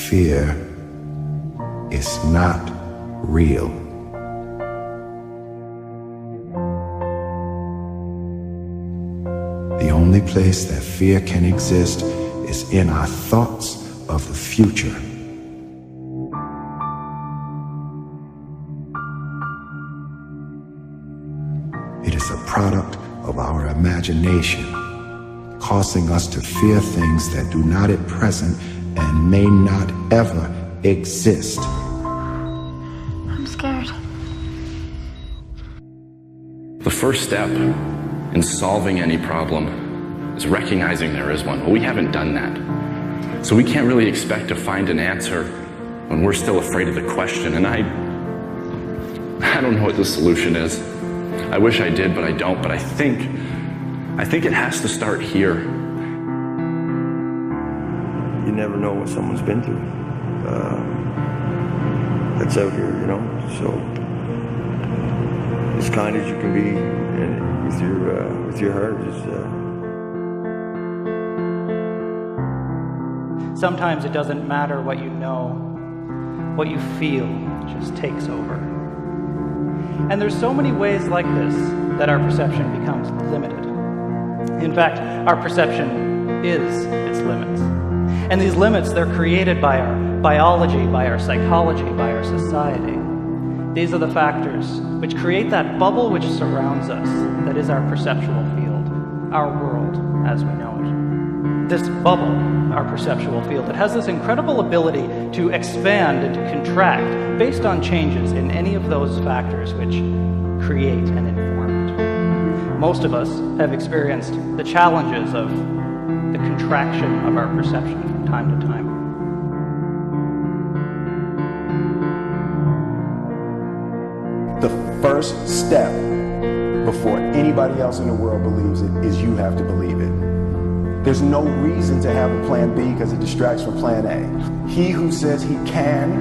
fear is not real. The only place that fear can exist is in our thoughts of the future. It is a product of our imagination, causing us to fear things that do not at present and may not ever exist. I'm scared. The first step in solving any problem is recognizing there is one. Well, we haven't done that. So we can't really expect to find an answer when we're still afraid of the question. And I don't know what the solution is. I wish I did, but I don't. But I think it has to start here. You never know what someone's been through. That's out here, you know. So as kind as you can be, and with your heart, Sometimes it doesn't matter what you know, what you feel just takes over. And there's so many ways like this that our perception becomes limited. In fact, our perception is its limits. And these limits, they're created by our biology, by our psychology, by our society. These are the factors which create that bubble which surrounds us, that is our perceptual field, our world as we know it. This bubble, our perceptual field, it has this incredible ability to expand and to contract based on changes in any of those factors which create and inform it. Most of us have experienced the challenges of the contraction of our perception from time to time. The first step before anybody else in the world believes it is you have to believe it. There's no reason to have a plan B because it distracts from plan A. He who says he can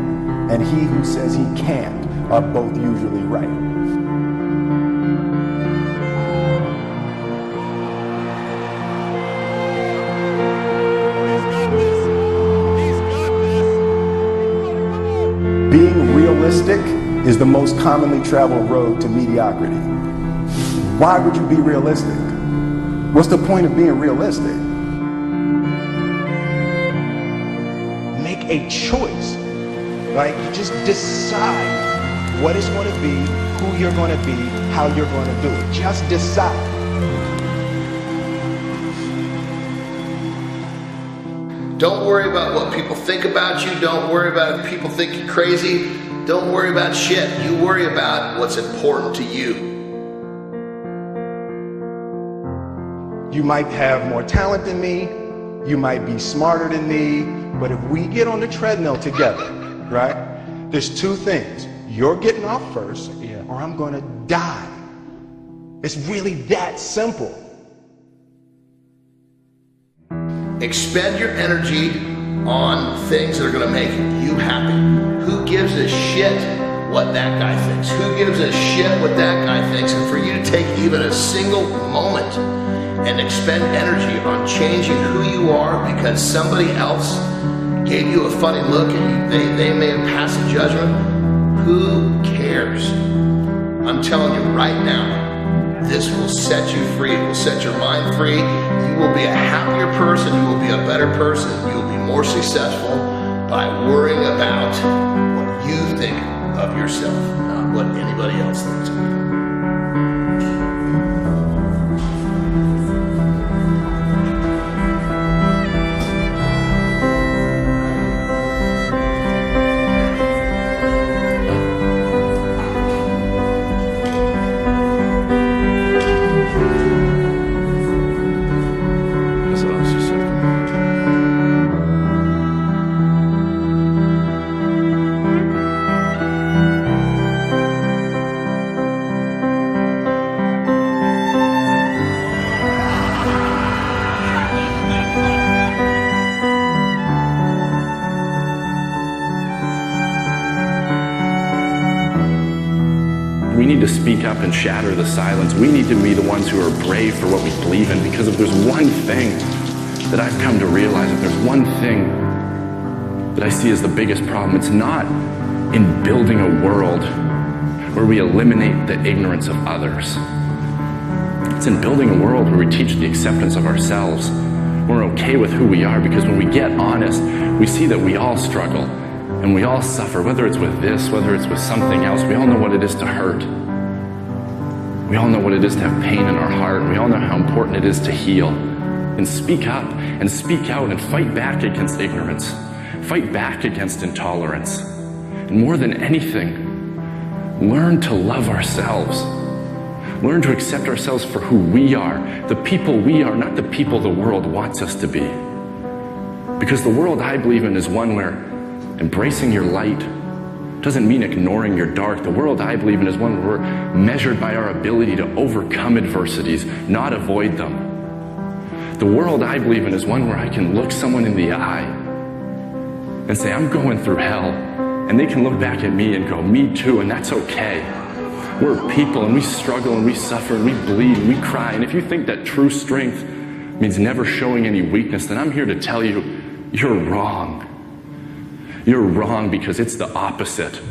and he who says he can't are both usually right. Being realistic is the most commonly traveled road to mediocrity. Why would you be realistic? What's the point of being realistic? Make a choice. Like, just decide what it's going to be, who you're going to be, how you're going to do it. Just decide. Don't worry about what people think about you. Don't worry about if people think you're crazy. Don't worry about shit. You worry about what's important to you. You might have more talent than me, you might be smarter than me, but if we get on the treadmill together, right, there's two things. You're getting off first, or I'm gonna die. It's really that simple. Expend your energy on things that are gonna make you happy. Who gives a shit what that guy thinks? Who gives a shit what that guy thinks? And for you to take even a single moment and expend energy on changing who you are because somebody else gave you a funny look and they may have passed a judgment, who cares? I'm telling you right now, this will set you free. It will set your mind free. You will be a happier person. You will be a better person. You will be more successful by worrying about what you think of yourself, not what anybody else thinks of you. We need to speak up and shatter the silence. We need to be the ones who are brave for what we believe in, because if there's one thing that I've come to realize, if there's one thing that I see as the biggest problem. It's not in building a world where we eliminate the ignorance of others. It's in building a world where we teach the acceptance of ourselves. We're okay with who we are, because when we get honest, we see that we all struggle and we all suffer, whether it's with this, whether it's with something else. We all know what it is to hurt. We all know what it is to have pain in our heart. We all know how important it is to heal and speak up and speak out and fight back against ignorance, fight back against intolerance. And more than anything, learn to love ourselves. Learn to accept ourselves for who we are, the people we are, not the people the world wants us to be. Because the world I believe in is one where embracing your light doesn't mean ignoring your dark. The world I believe in is one where we're measured by our ability to overcome adversities, not avoid them. The world I believe in is one where I can look someone in the eye and say, I'm going through hell. And they can look back at me and go, me too, and that's okay. We're people, and we struggle, and we suffer, and we bleed, and we cry. And if you think that true strength means never showing any weakness, then I'm here to tell you, you're wrong. You're wrong, because it's the opposite.